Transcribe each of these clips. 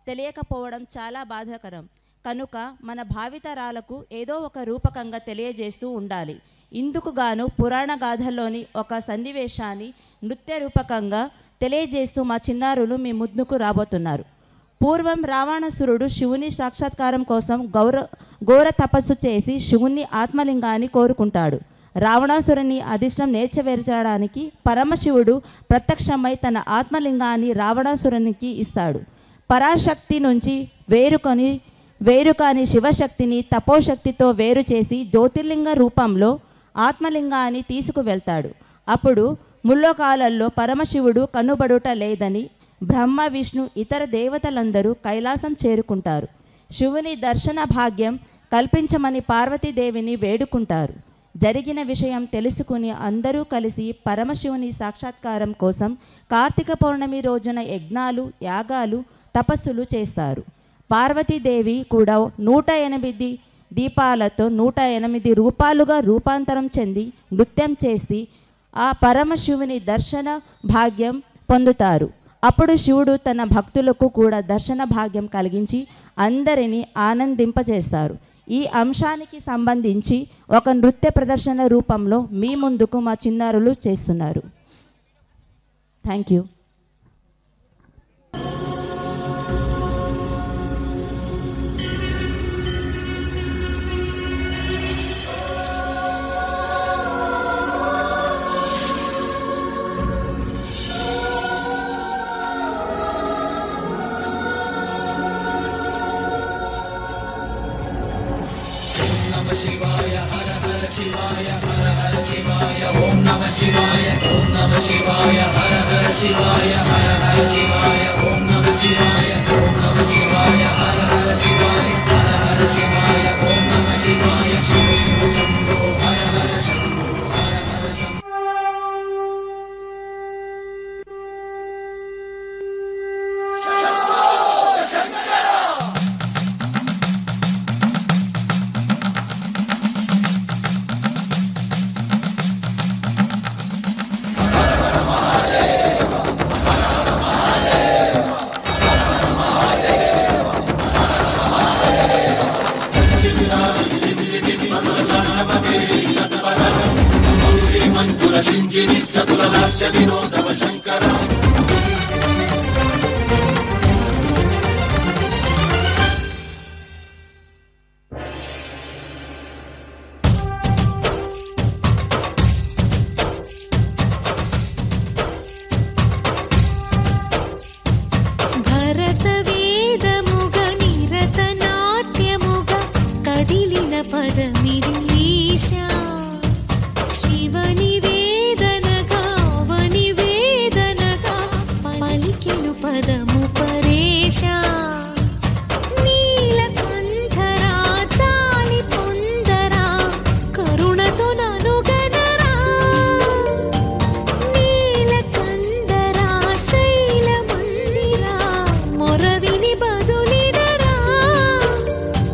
తెలియకపోవడం చాలా బాధాకరం. కనుక మన భావితరాలకు ఏదో ఒక రూపకంగా తెలియజేస్తూ ఉండాలి. ఇందుకు గాను పురాణ గాథల్లోని ఒక సన్నివేశాన్ని నృత్య రూపకంగా తెలియజేస్తూ మా చిన్నారులు మీ ముందుకు రాబోతున్నారు. పూర్వం రావణాసురుడు శివుని సాక్షాత్కారం కోసం ఘోర తపస్సు చేసి శివుని ఆత్మలింగాన్ని కోరుకుంటాడు. రావణాసురుని అధిష్టం నేర్చవేర్చడానికి పరమశివుడు ప్రత్యక్షమై తన ఆత్మలింగాన్ని రావణాసురునికి ఇస్తాడు. పరాశక్తి నుంచి వేరుకాని శివశక్తిని తపోశక్తితో వేరు చేసి జ్యోతిర్లింగ రూపంలో ఆత్మలింగాన్ని తీసుకువెళ్తాడు. అప్పుడు ముల్లోకాలలో పరమశివుడు కనుబడుట లేదని బ్రహ్మ విష్ణు ఇతర దేవతలందరూ కైలాసం చేరుకుంటారు. శివుని దర్శన భాగ్యం కల్పించమని పార్వతీదేవిని వేడుకుంటారు. జరిగిన విషయం తెలుసుకుని అందరూ కలిసి పరమశివుని సాక్షాత్కారం కోసం కార్తీక పౌర్ణమి రోజున యజ్ఞాలు, యాగాలు, తపస్సులు చేస్తారు. పార్వతీదేవి కూడా 108 దీపాలతో 108 రూపాలుగా రూపాంతరం చెంది నృత్యం చేసి ఆ పరమశివుని దర్శన భాగ్యం పొందుతారు. అప్పుడు శివుడు తన భక్తులకు కూడా దర్శన భాగ్యం కలిగించి అందరినీ ఆనందింపచేస్తారు. ఈ అంశానికి సంబంధించి ఒక నృత్య ప్రదర్శన రూపంలో మీ ముందుకు మా చిన్నారులు చేస్తున్నారు. Thank you. शिवाय हर हर शिवाय हर हर शिवाय ओम नमः शिवाय ओम नमः शिवाय हर हर शिवाय हर हर शिवाय ओम नमः शिवाय ओम नमः शिवाय हर हर शिवाय हर हर शिवाय ओम नमः शिवाय शिव शिव शंभो हर हर शंभो हर हर शंभो చతురలాస్య వినోదవ శంకర భరత వేదముగ నిరత నాట్యముగ కదిలిన పదమిది ఈశా శివని పదము పరేశ నీలకంఠరా చాలి పొందరా కరుణతో ననుగనరా నీలకంఠరా శైలమందిరా మొరవిని బదులిడరా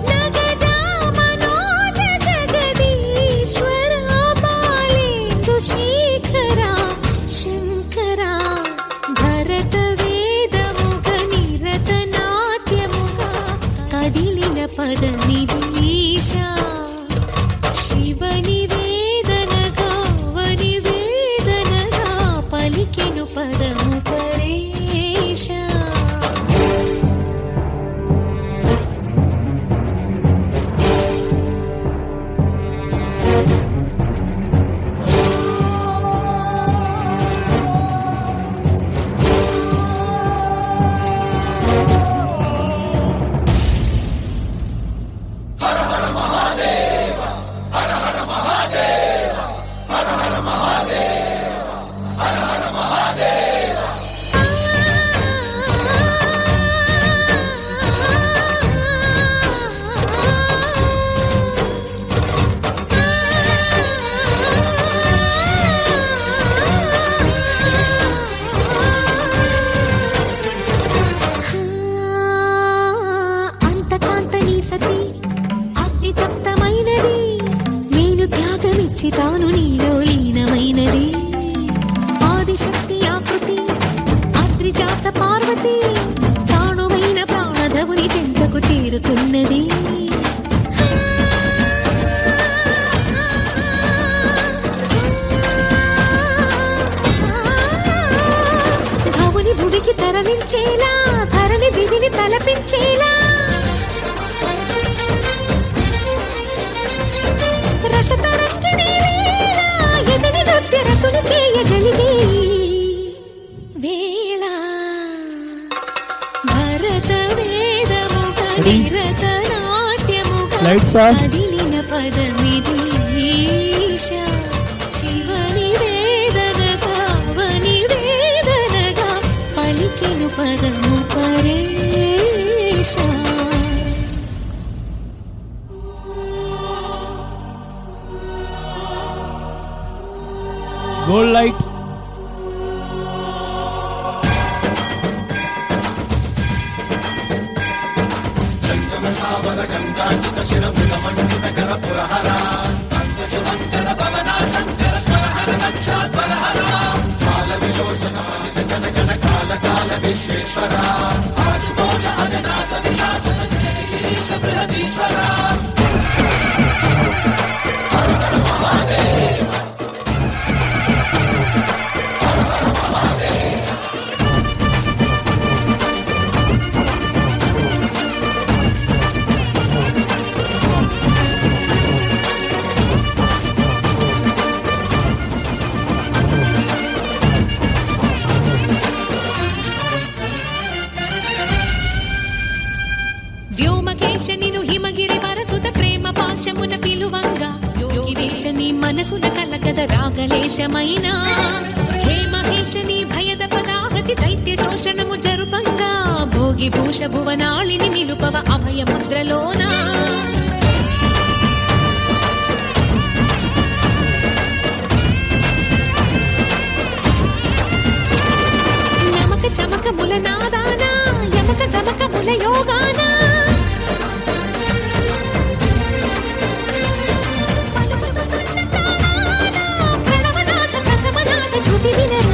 నగజా మనోజ జగదీశ్వరా బాలేందు శేఖరా శంకరా భరత పదమిది ఈశా శివని వేదనగా వని వేదనగా పలికెను పదము పరేశ చేరుతున్నది. భవుని భువికి తరలించేలా, ధరణి దివిని తలపించేలా, రసతరంగిణి లీలా ఎదని నృత్య రతులు చేయగలిగే వేళ. భరత వేదముగా నిరత నాట్యముగా కదిలిన పదమిది ఈశ. శివని వేదనగా వని వేదనగా పలికెను పదము పరేశ. Gold light. వ్యోమకేశనిను హిమగిరి వరసుత ప్రేమ పాశమున పిలువంగా, యోగి వేషని మనసున కలగద రాగలేశమైనా, హేమహేషని భయద పదాహతి దైత్య శోషణము జరుపంగా, భోగి భూష భువనాళిని నిలుపవ అభయ ముద్రలోనా. నమక చమక ముల నాదానా, యమక గమక ముల యోగానా, ప్రణవనాథ ప్రథమనాథ ఛుటి వినరా.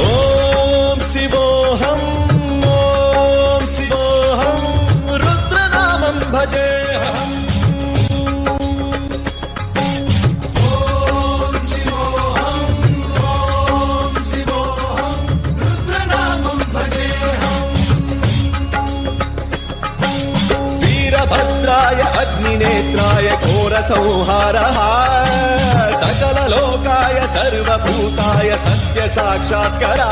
ఓం శివోహం ఓం శివోహం రుద్రనామం భజేహం. ఓం శివోహం ఓం శివోహం రుద్రనామం భజేహం. వీరభద్రాయ అగ్నినేత్రాయ ఘోర సంహారః सकललोकाय सर्वभूताय सत्य साक्षात्करा.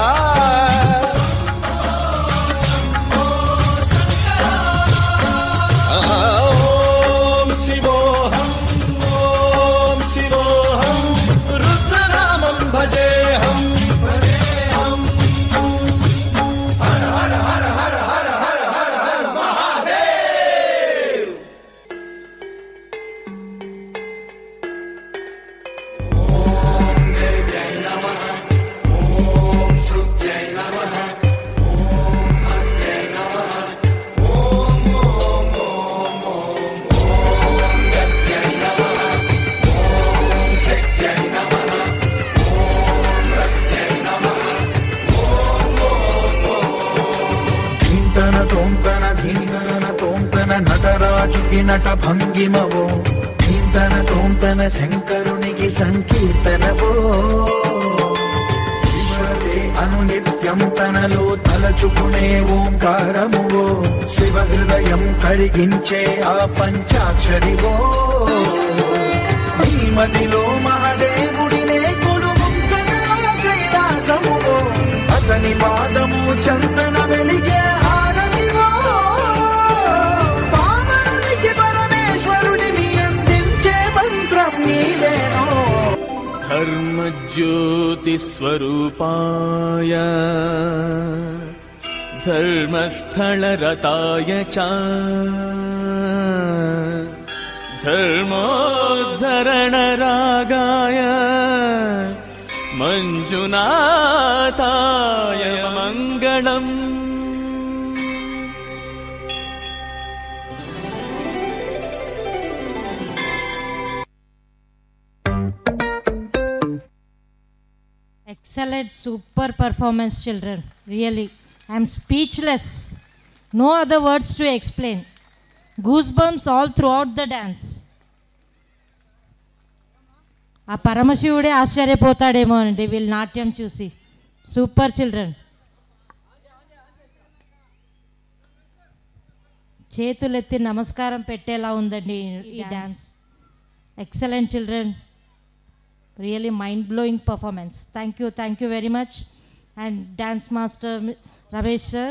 ओम शिवोहम ओम शिवोहम रुद्रनामं भजेहम. हर हर हर हर हर हर हर हर महादेव. ओम నట భంగిమవో చింతన తోంతన శంకరునికి సంకీర్తనవో ఈశ్వరే అనునిత్యం తనలో తలచుకునే ఓంకారమువో శివ హృదయం కరిగించే ఆ పంచాక్షరివో ఈ మదిలో మహాదేవుడినే కొలుముంచగల కైలాసమువో అతని పాదము చందన వెలిగే హారతివో పావనునికి పరమేశ్వరుడిని అందించే మంత్రం నీవేనో ధర్మజ్యోతి స్వరూపాయ ధర్మస్థళరతాయ చ ధర్మోద్ధరణరాగాయ మంజునాథాయ మంగళం. Excellent, super performance, children. Really, I am speechless. No other words to explain. Goosebumps all throughout the dance. ఆ పరమశివుడే ఆశ్చర్యపోతాడేమో అండి వీళ్ళు నాట్యం చూసి. Super children. చేతులెత్తి నమస్కారం పెట్టేలా ఉందండి ఈ dance. Excellent children. Really mind-blowing performance. Thank you very much. And dance master Ramesh sir,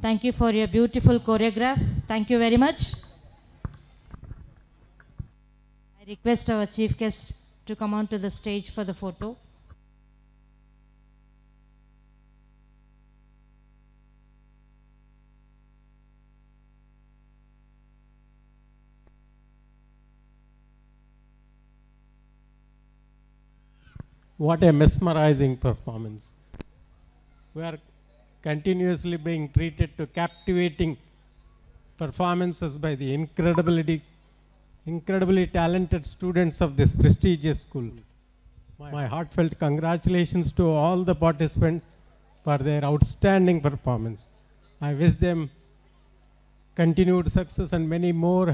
thank you for your beautiful choreograph. Thank you very much. I request our chief guest to come on to the stage for the photo. What a mesmerizing performance. We are continuously being treated to captivating performances by the incredibly talented students of this prestigious school. My heartfelt congratulations to all the participants for their outstanding performance. I wish them continued success and many more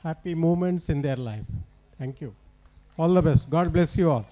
happy moments in their life. Thank you. All the best. God bless you all.